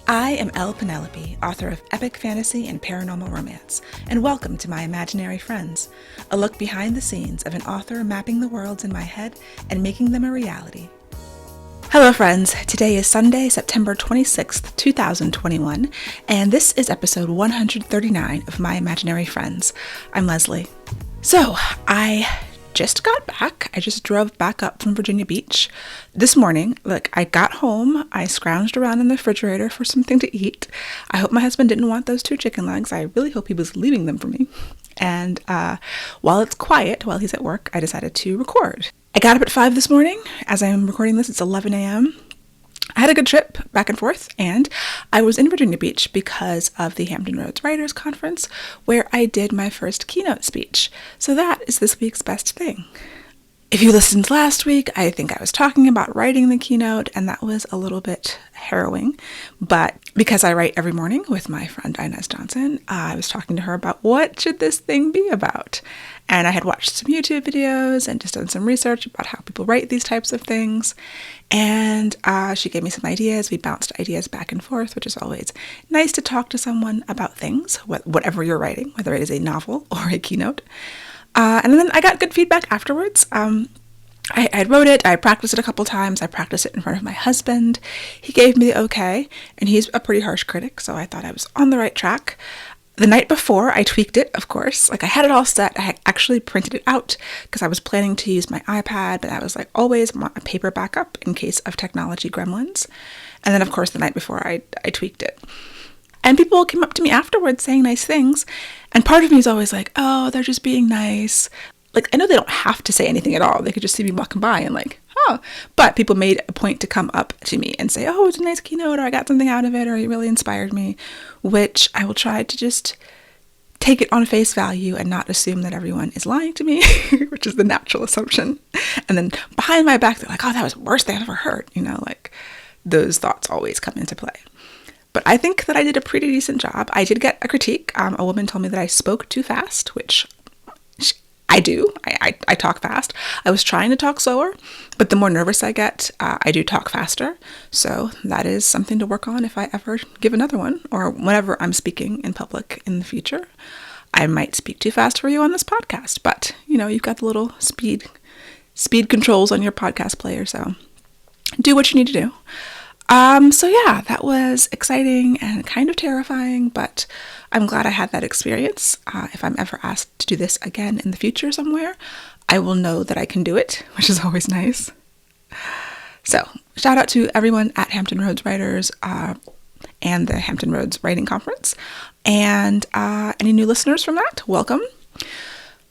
I am Penelope, author of epic fantasy and paranormal romance, and welcome to my imaginary friends, a look behind the scenes of an author mapping the worlds in my head and making them a reality. Hello friends, today is Sunday, September 26th, 2021, and this is episode 139 of My Imaginary Friends. I'm Leslie. So, I just got back. I just drove back up from Virginia Beach this morning. I got home, I scrounged around in the refrigerator for something to eat. I hope my husband didn't want those 2 chicken legs. I really hope he was leaving them for me. And while it's quiet, while he's at work, I decided to record. I got up at 5 this morning. As I'm recording this, it's 11 a.m. I had a good trip back and forth, and I was in Virginia Beach because of the Hampton Roads Writers Conference, where I did my first keynote speech. So that is this week's best thing. If you listened last week, I think I was talking about writing the keynote, and that was a little bit harrowing. But because I write every morning with my friend Inez Johnson, I was talking to her about what should this thing be about. And I had watched some YouTube videos and just done some research about how people write these types of things. And she gave me some ideas. We bounced ideas back and forth, which is always nice to talk to someone about things, whatever you're writing, whether it is a novel or a keynote. And then I got good feedback afterwards. I wrote it, I practiced it a couple times, I practiced it in front of my husband. He gave me the okay, and he's a pretty harsh critic, so I thought I was on the right track. The night before, I tweaked it, of course. I had it all set. I had actually printed it out because I was planning to use my iPad, but I was always want a paper backup in case of technology gremlins. And then, of course, the night before, I tweaked it. And people came up to me afterwards saying nice things. And part of me is always oh, they're just being nice. I know they don't have to say anything at all. They could just see me walking by and oh. But people made a point to come up to me and say, oh, it's a nice keynote, or I got something out of it, or it really inspired me, which I will try to just take it on face value and not assume that everyone is lying to me, which is the natural assumption. And then behind my back, they're oh, that was the worst thing I've ever heard. Those thoughts always come into play. But I think that I did a pretty decent job. I did get a critique. A woman told me that I spoke too fast, which I do. I talk fast. I was trying to talk slower, but the more nervous I get, I do talk faster. So that is something to work on if I ever give another one, or whenever I'm speaking in public in the future. I might speak too fast for you on this podcast, but you've got the little speed controls on your podcast player, so do what you need to do. So yeah, that was exciting and kind of terrifying, but I'm glad I had that experience. If I'm ever asked to do this again in the future somewhere, I will know that I can do it, which is always nice. So shout out to everyone at Hampton Roads Writers and the Hampton Roads Writing Conference, and any new listeners from that, welcome.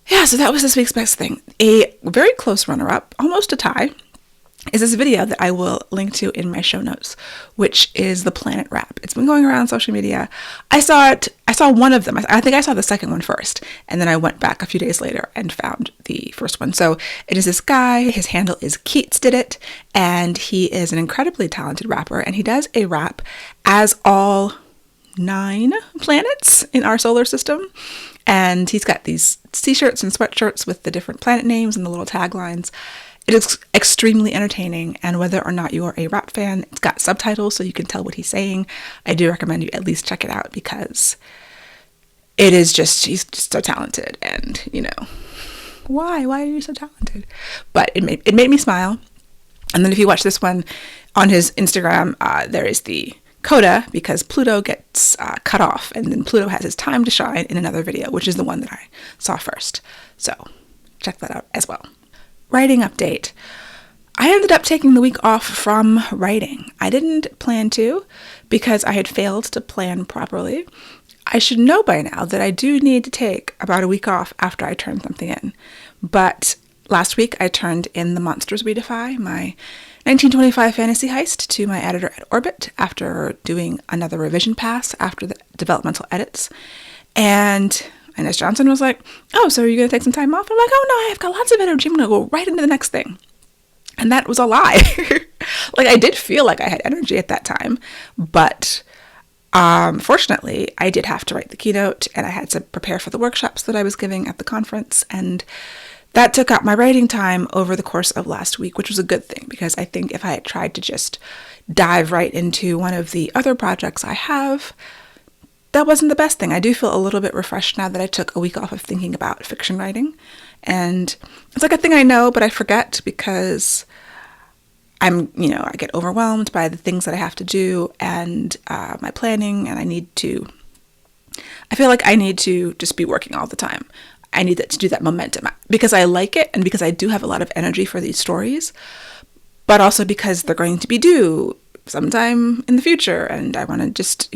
Yeah, so that was this week's best thing. A very close runner-up, almost a tie, is this video that I will link to in my show notes, which is the Planet Wrap. It's been going around social media. I saw one of them. I think I saw the second one first, and then I went back a few days later and found the first one. So it is this guy, his handle is Keats Did It, and he is an incredibly talented rapper, and he does a rap as all 9 planets in our solar system. And he's got these t-shirts and sweatshirts with the different planet names and the little taglines. It is extremely entertaining, and whether or not you're a rap fan, it's got subtitles so you can tell what he's saying. I do recommend you at least check it out because he's just so talented, and why are you so talented? But it made me smile. And then if you watch this one on his Instagram, there is the coda because Pluto gets cut off, and then Pluto has his time to shine in another video, which is the one that I saw first. So check that out as well. Writing update. I ended up taking the week off from writing. I didn't plan to because I had failed to plan properly. I should know by now that I do need to take about a week off after I turn something in. But last week I turned in The Monsters We Defy, my 1925 fantasy heist, to my editor at Orbit after doing another revision pass after the developmental edits. And Inez Johnson was oh, so are you going to take some time off? I'm oh no, I've got lots of energy. I'm going to go right into the next thing. And that was a lie. I did feel like I had energy at that time, but fortunately, I did have to write the keynote, and I had to prepare for the workshops that I was giving at the conference, and that took up my writing time over the course of last week, which was a good thing, because I think if I had tried to just dive right into one of the other projects I have, that wasn't the best thing. I do feel a little bit refreshed now that I took a week off of thinking about fiction writing. And it's like a thing I know, but I forget because I get overwhelmed by the things that I have to do and my planning, and I feel like I need to just be working all the time. I need to do that momentum because I like it and because I do have a lot of energy for these stories, but also because they're going to be due sometime in the future and I want to just,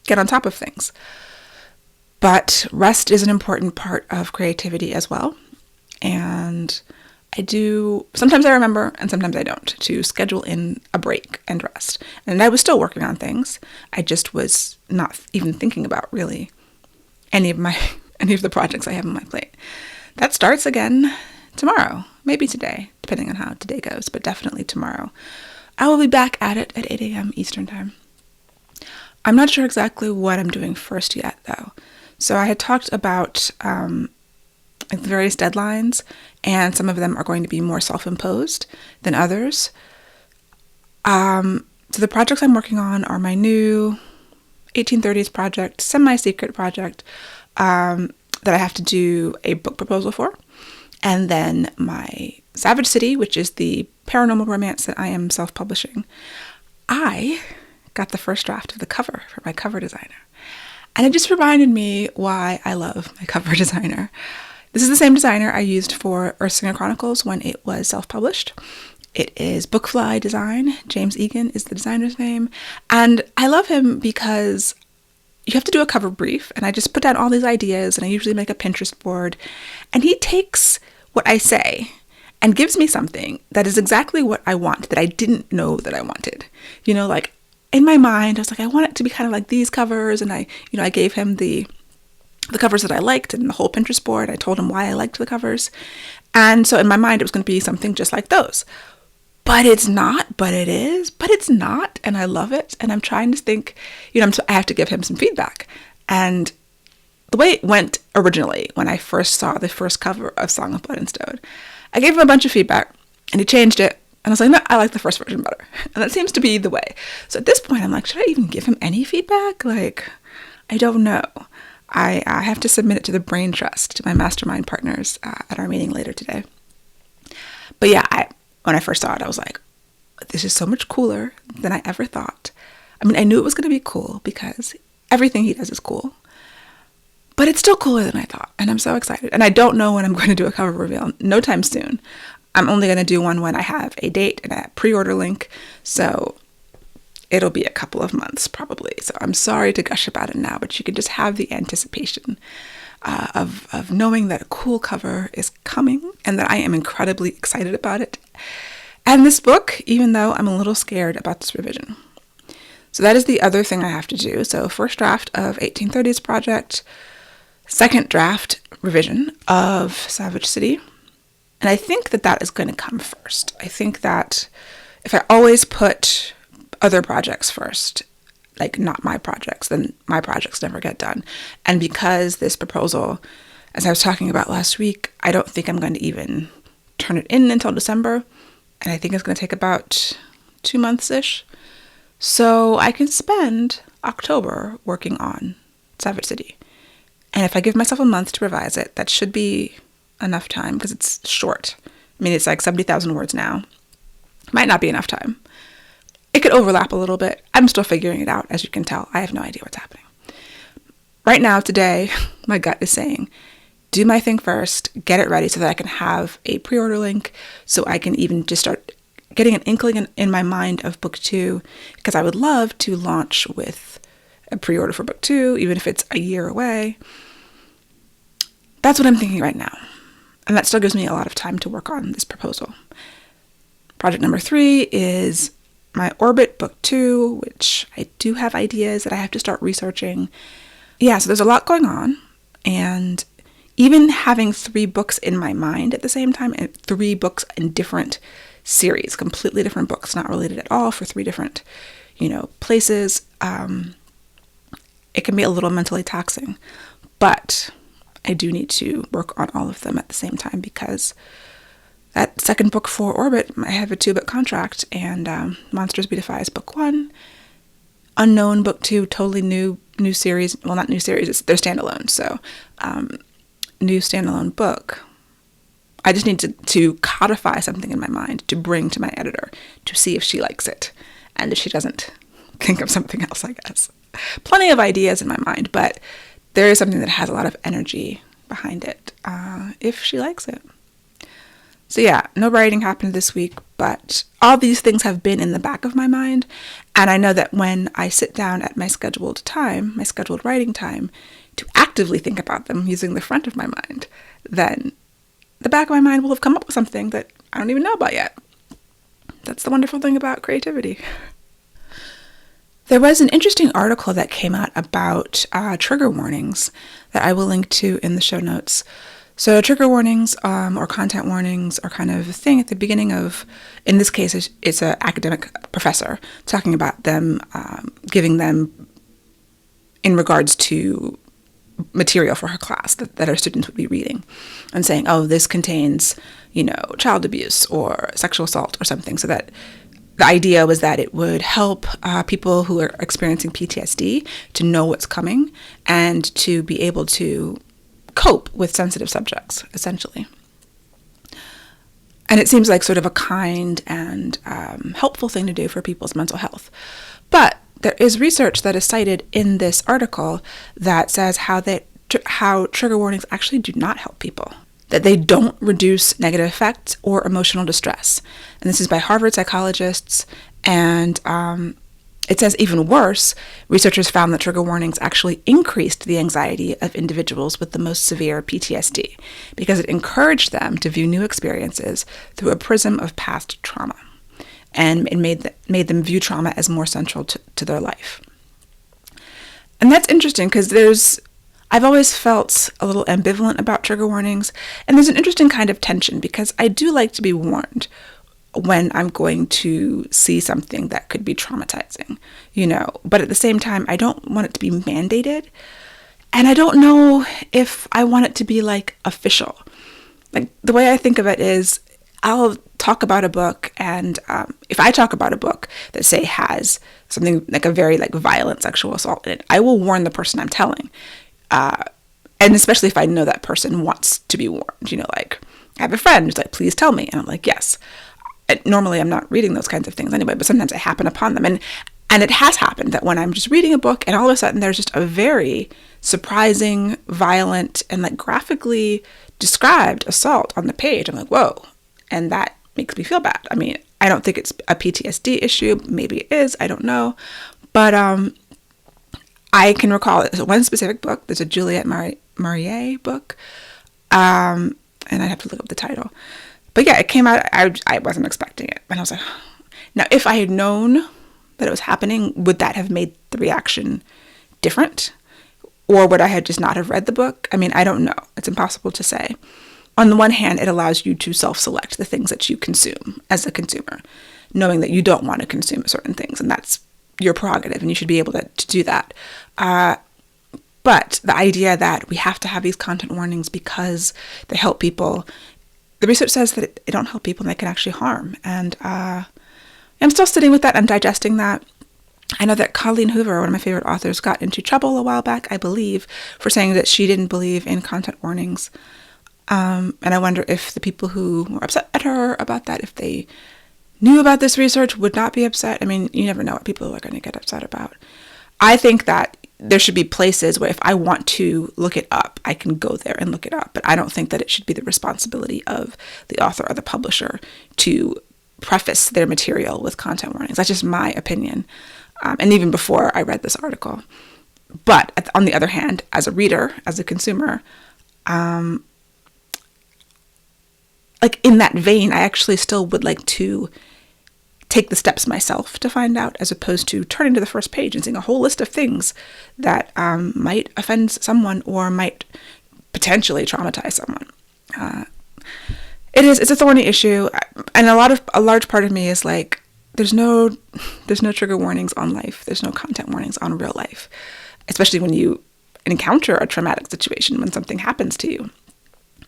get on top of things. But rest is an important part of creativity as well. And sometimes I remember and sometimes I don't, to schedule in a break and rest. And I was still working on things. I just was not even thinking about really any of the projects I have on my plate. That starts again tomorrow, maybe today, depending on how today goes, but definitely tomorrow. I will be back at it at 8 a.m. Eastern time. I'm not sure exactly what I'm doing first yet, though. So I had talked about various deadlines, and some of them are going to be more self-imposed than others. So the projects I'm working on are my new 1830s project, semi-secret project, that I have to do a book proposal for. And then my Savage City, which is the paranormal romance that I am self-publishing. I got the first draft of the cover for my cover designer. And it just reminded me why I love my cover designer. This is the same designer I used for Earthsinger Chronicles when it was self-published. It is Bookfly Design. James Egan is the designer's name. And I love him because you have to do a cover brief, and I just put down all these ideas, and I usually make a Pinterest board, and he takes what I say and gives me something that is exactly what I want, that I didn't know that I wanted. Like in my mind, I was like, I want it to be kind of like these covers, and I gave him the covers that I liked and the whole Pinterest board. I told him why I liked the covers. And so in my mind, it was going to be something just like those. But it's not, but it is, but it's not. And I love it. And I'm trying to think, I have to give him some feedback. And the way it went originally, when I first saw the first cover of Song of Blood and Stone, I gave him a bunch of feedback and he changed it. And I was like, no, I like the first version better. And that seems to be the way. So at this point, I'm like, should I even give him any feedback? I don't know. I have to submit it to the Brain Trust, to my mastermind partners at our meeting later today. But yeah, when I first saw it, I was like, this is so much cooler than I ever thought. I mean, I knew it was going to be cool because everything he does is cool. But it's still cooler than I thought. And I'm so excited. And I don't know when I'm going to do a cover reveal. No time soon. I'm only going to do one when I have a date and a pre-order link. So it'll be a couple of months probably. So I'm sorry to gush about it now, but you can just have the anticipation of knowing that a cool cover is coming and that I am incredibly excited about it. And this book, even though I'm a little scared about this revision. So that is the other thing I have to do. So first draft of 1830s project, second draft revision of Savage City. And I think that is going to come first. I think that if I always put other projects first, like not my projects, then my projects never get done. And because this proposal, as I was talking about last week, I don't think I'm going to even turn it in until December. And I think it's going to take about 2 months-ish. So I can spend October working on Savage City. And if I give myself a month to revise it, that should be enough time because it's short. I mean, it's like 70,000 words now. Might not be enough time. It could overlap a little bit. I'm still figuring it out, as you can tell. I have no idea what's happening. Right now, today, my gut is saying, do my thing first, get it ready so that I can have a pre-order link so I can even just start getting an inkling in my mind of book 2, because I would love to launch with a pre-order for book 2, even if it's a year away. That's what I'm thinking right now. And that still gives me a lot of time to work on this proposal. Project number 3 is my Orbit book 2, which I do have ideas that I have to start researching. Yeah, so there's a lot going on. And even having 3 books in my mind at the same time, and 3 books in different series, completely different books, not related at all, for 3 different, places, it can be a little mentally taxing. But I do need to work on all of them at the same time, because that second book for Orbit, I have a 2-book contract, and Monsters We Defy is book 1. Unknown book 2, totally new series. Well, not new series, they're standalone. So, new standalone book. I just need to codify something in my mind to bring to my editor to see if she likes it. And if she doesn't, think of something else, I guess. Plenty of ideas in my mind, but there is something that has a lot of energy behind it, if she likes it. So yeah, no writing happened this week, but all these things have been in the back of my mind. And I know that when I sit down at my scheduled writing time, to actively think about them using the front of my mind, then the back of my mind will have come up with something that I don't even know about yet. That's the wonderful thing about creativity. There was an interesting article that came out about trigger warnings that I will link to in the show notes. So trigger warnings or content warnings are kind of a thing at the beginning of, in this case, it's an academic professor talking about them, giving them in regards to material for her class that her students would be reading, and saying, oh, this contains, child abuse or sexual assault or something, so that the idea was that it would help people who are experiencing PTSD to know what's coming and to be able to cope with sensitive subjects, essentially. And it seems like sort of a kind and helpful thing to do for people's mental health. But there is research that is cited in this article that says how trigger warnings actually do not help people, that they don't reduce negative effects or emotional distress. And this is by Harvard psychologists, and it says even worse, researchers found that trigger warnings actually increased the anxiety of individuals with the most severe PTSD because it encouraged them to view new experiences through a prism of past trauma, and it made them view trauma as more central to their life. And that's interesting because I've always felt a little ambivalent about trigger warnings, and there's an interesting kind of tension because I do like to be warned when I'm going to see something that could be traumatizing, but at the same time, I don't want it to be mandated, and I don't know if I want it to be like official. Like the way I think of it is I'll talk about a book, and if I talk about a book that say has something like a very violent sexual assault in it, I will warn the person I'm telling. And especially if I know that person wants to be warned, I have a friend who's like, please tell me. And I'm like, yes. Normally I'm not reading those kinds of things anyway, but sometimes I happen upon them. And it has happened that when I'm just reading a book and all of a sudden there's just a very surprising, violent, and graphically described assault on the page. I'm like, whoa. And that makes me feel bad. I mean, I don't think it's a PTSD issue. Maybe it is. I don't know. But I can recall one specific book. There's a Juliette Marie book. And I'd have to look up the title. But yeah, it came out. I wasn't expecting it. And I was like, now, if I had known that it was happening, would that have made the reaction different? Or would I have just not have read the book? I mean, I don't know. It's impossible to say. On the one hand, it allows you to self-select the things that you consume as a consumer, knowing that you don't want to consume certain things. And that's your prerogative, and you should be able to do that. But the idea that we have to have these content warnings because they help people, the research says that it don't help people and they can actually harm. And I'm still sitting with that and digesting that. I know that Colleen Hoover, one of my favorite authors, got into trouble a while back, I believe, for saying that she didn't believe in content warnings. And I wonder if the people who were upset at her about that, if they knew about this research, would not be upset. I mean, you never know what people are going to get upset about. I think that there should be places where if I want to look it up, I can go there and look it up. But I don't think that it should be the responsibility of the author or the publisher to preface their material with content warnings. That's just my opinion. And even before I read this article. But on the other hand, as a reader, as a consumer, in that vein, I actually still would like to take the steps myself to find out, as opposed to turning to the first page and seeing a whole list of things that might offend someone or might potentially traumatize someone. It's a thorny issue, and a large part of me is like, there's no trigger warnings on life. There's no content warnings on real life, especially when you encounter a traumatic situation, when something happens to you,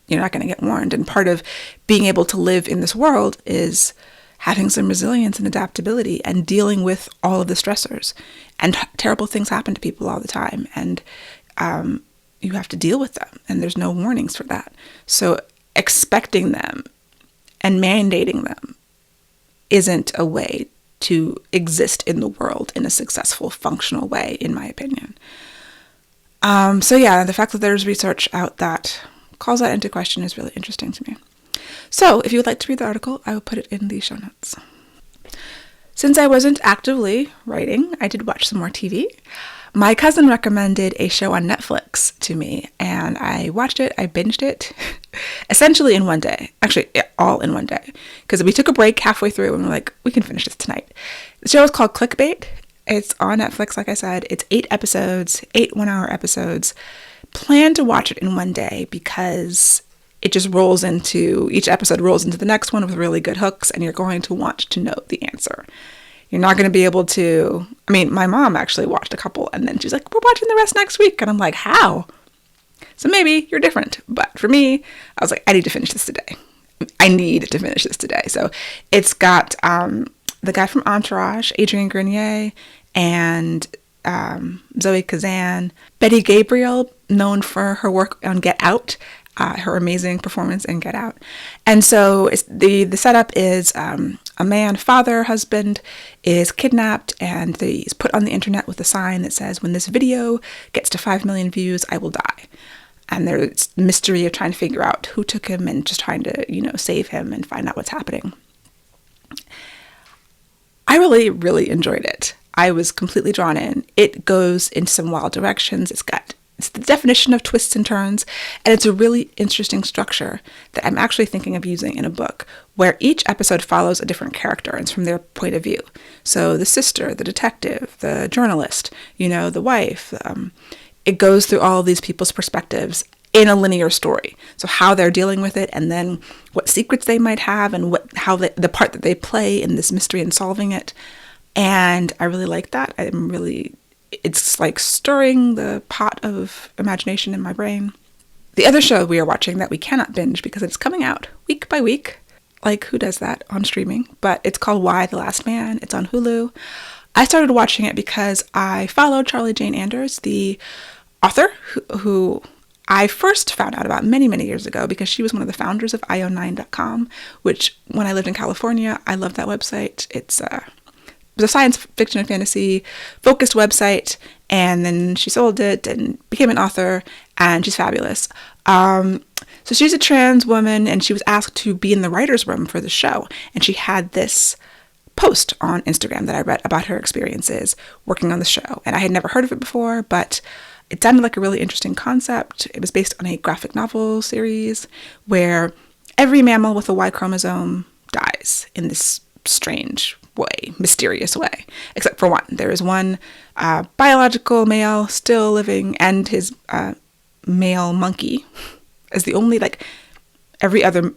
you're not going to get warned. And part of being able to live in this world is having some resilience and adaptability and dealing with all of the stressors. And terrible things happen to people all the time. And you have to deal with them. And there's no warnings for that. So expecting them and mandating them isn't a way to exist in the world in a successful, functional way, in my opinion. So yeah, the fact that there's research out that calls that into question is really interesting to me. So if you would like to read the article, I will put it in the show notes. Since I wasn't actively writing, I did watch some more TV. My cousin recommended a show on Netflix to me, and I watched it. I binged it essentially in one day. Actually, all in one day, because we took a break halfway through and we're like, we can finish this tonight. The show is called Clickbait. It's on Netflix, like I said. It's 8 episodes, 8 one-hour episodes. Plan to watch it in one day because it just each episode rolls into the next one with really good hooks, and you're going to want to know the answer. You're not going to be able to, my mom actually watched a couple, and then she's like, we're watching the rest next week. And I'm like, how? So maybe you're different. But for me, I was like, I need to finish this today. So it's got the guy from Entourage, Adrian Grenier, and Zoe Kazan, Betty Gabriel, known for her work on Get Out, her amazing performance in Get Out. And so the setup is a man, father, husband, is kidnapped, and he's put on the internet with a sign that says, when this video gets to 5 million views, I will die. And there's mystery of trying to figure out who took him and just trying to, save him and find out what's happening. I really, really enjoyed it. I was completely drawn in. It goes into some wild directions. It's the definition of twists and turns, and it's a really interesting structure that I'm actually thinking of using in a book, where each episode follows a different character and it's from their point of view. So the sister, the detective, the journalist, the wife, it goes through all of these people's perspectives in a linear story. So how they're dealing with it, and then what secrets they might have, and the part that they play in this mystery and solving it. And I really like that. It's like stirring the pot of imagination in my brain. The other show we are watching that we cannot binge because it's coming out week by week. Like, who does that on streaming? But it's called Why the Last Man. It's on Hulu. I started watching it because I followed Charlie Jane Anders, the author, who I first found out about many, many years ago because she was one of the founders of io9.com, which when I lived in California, I loved that website. It was a science fiction and fantasy focused website, and then she sold it and became an author, and she's fabulous. So she's a trans woman, and she was asked to be in the writer's room for the show, and she had this post on Instagram that I read about her experiences working on the show, and I had never heard of it before, but it sounded like a really interesting concept. It was based on a graphic novel series where every mammal with a Y chromosome dies in this strange way, mysterious way, except for one. There is one biological male still living, and his male monkey is the only, every other,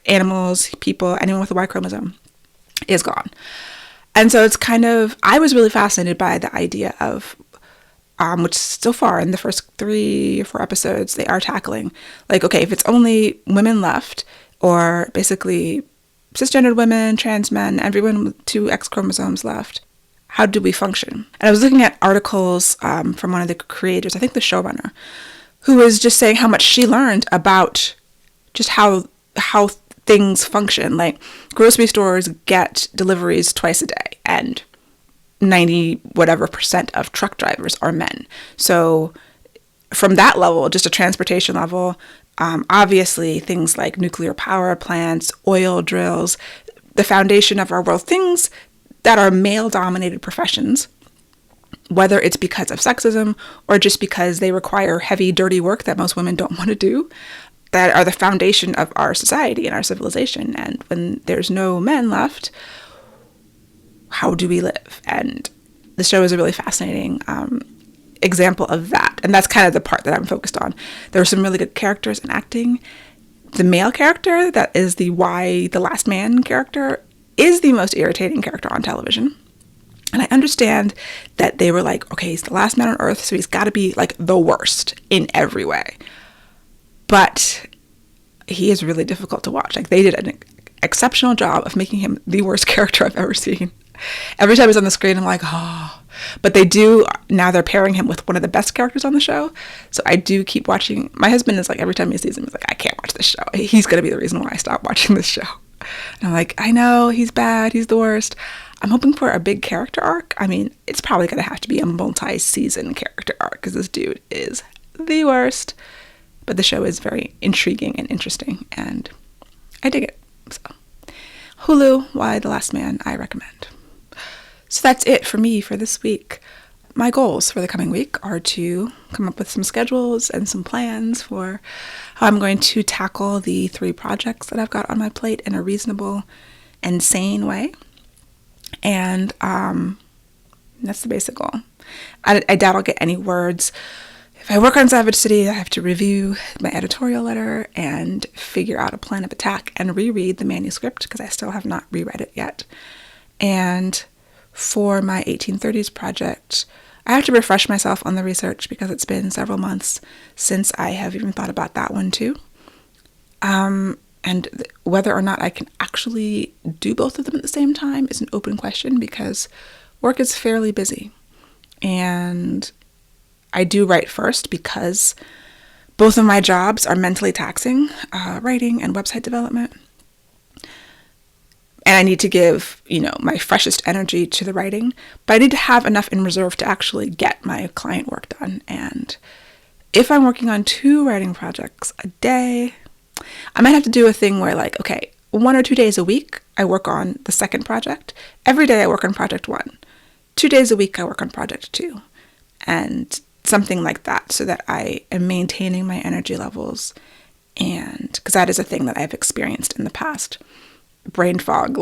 animals, people, anyone with a Y chromosome is gone. And so it's I was really fascinated by the idea of, which so far in the first 3 or 4 episodes, they are tackling, okay, if it's only women left, or basically cisgendered women, trans men, everyone with 2 X chromosomes left, how do we function? And I was looking at articles from one of the creators, I think the showrunner, who was just saying how much she learned about just how things function. Grocery stores get deliveries twice a day, and 90% of truck drivers are men. So from that level, just a transportation level, obviously things like nuclear power plants, oil drills, the foundation of our world, things that are male-dominated professions, whether it's because of sexism or just because they require heavy, dirty work that most women don't want to do, that are the foundation of our society and our civilization. And when there's no men left, how do we live? And the show is a really fascinating example of that. And that's kind of the part that I'm focused on. There were some really good characters in acting. The male character, that is the Last Man character, is the most irritating character on television. And I understand that they were like, okay, he's the last man on earth, so he's got to be like the worst in every way. But he is really difficult to watch. Like, they did an exceptional job of making him the worst character I've ever seen. Every time he's on the screen, I'm like, oh. But now they're pairing him with one of the best characters on the show. So I do keep watching. My husband is like, every time he sees him, he's like, I can't watch this show. He's going to be the reason why I stop watching this show. And I'm like, I know, he's bad, he's the worst. I'm hoping for a big character arc. I mean, it's probably going to have to be a multi-season character arc because this dude is the worst. But the show is very intriguing and interesting, and I dig it. So, Hulu, Why the Last Man, I recommend. So that's it for me for this week. My goals for the coming week are to come up with some schedules and some plans for how I'm going to tackle the 3 projects that I've got on my plate in a reasonable and sane way. And that's the basic goal. I doubt I'll get any words. If I work on Savage City, I have to review my editorial letter and figure out a plan of attack and reread the manuscript because I still have not reread it yet. And for my 1830s project, I have to refresh myself on the research because it's been several months since I have even thought about that one too. And whether or not I can actually do both of them at the same time is an open question because work is fairly busy. And I do write first because both of my jobs are mentally taxing, writing and website development. And I need to give, my freshest energy to the writing, but I need to have enough in reserve to actually get my client work done. And if I'm working on 2 writing projects a day, I might have to do a thing where 1 or 2 days a week, I work on the second project. Every day I work on project 1. 2 days a week I work on project 2. And something like that so that I am maintaining my energy levels. And because that is a thing that I've experienced in the past. Brain fog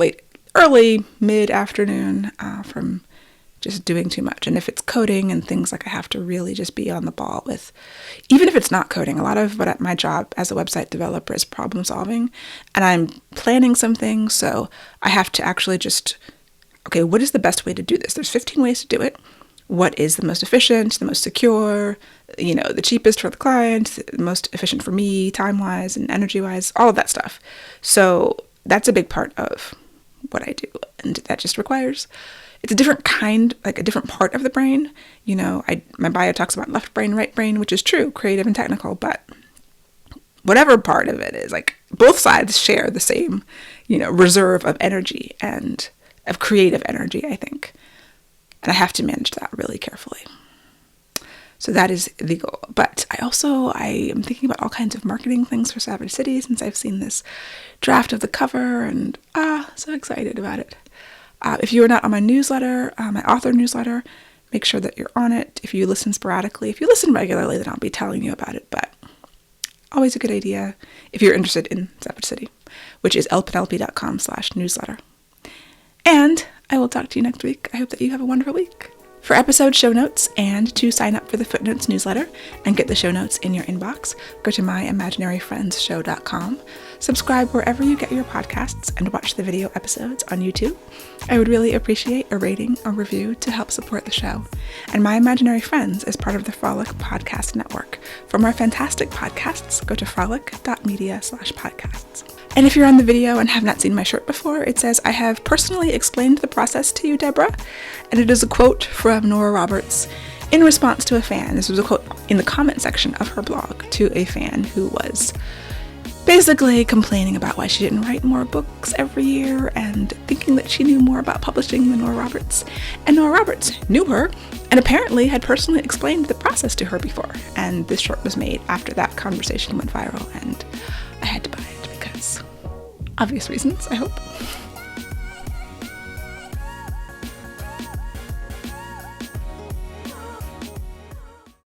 early, mid-afternoon from just doing too much. And if it's coding and things, I have to really just be on the ball with, even if it's not coding, a lot of what my job as a website developer is problem solving, and I'm planning some things, so I have to actually just, okay, what is the best way to do this? There's 15 ways to do it. What is the most efficient, the most secure, the cheapest for the client, the most efficient for me, time-wise and energy-wise, all of that stuff. So that's a big part of what I do, and that just requires, it's a different kind, a different part of the brain. My bio talks about left brain, right brain, which is true, creative and technical, but whatever part of it is, both sides share the same, reserve of energy and of creative energy, I think. And I have to manage that really carefully. So that is the goal. But I am thinking about all kinds of marketing things for Savage City since I've seen this draft of the cover and so excited about it. If you are not on my newsletter, my author newsletter, make sure that you're on it. If you listen sporadically, if you listen regularly, then I'll be telling you about it. But always a good idea if you're interested in Savage City, which is lpenelope.com/newsletter. And I will talk to you next week. I hope that you have a wonderful week. For episode show notes and to sign up for the Footnotes newsletter and get the show notes in your inbox, go to myimaginaryfriendsshow.com. Subscribe wherever you get your podcasts and watch the video episodes on YouTube. I would really appreciate a rating or review to help support the show. And My Imaginary Friends is part of the Frolic Podcast Network. For more fantastic podcasts, go to frolic.media/podcasts. And if you're on the video and have not seen my shirt before, it says, I have personally explained the process to you, Deborah. And it is a quote from Nora Roberts in response to a fan. This was a quote in the comment section of her blog to a fan who was basically complaining about why she didn't write more books every year and thinking that she knew more about publishing than Nora Roberts. And Nora Roberts knew her and apparently had personally explained the process to her before. And this short was made after that conversation went viral, and I had to buy it because obvious reasons, I hope.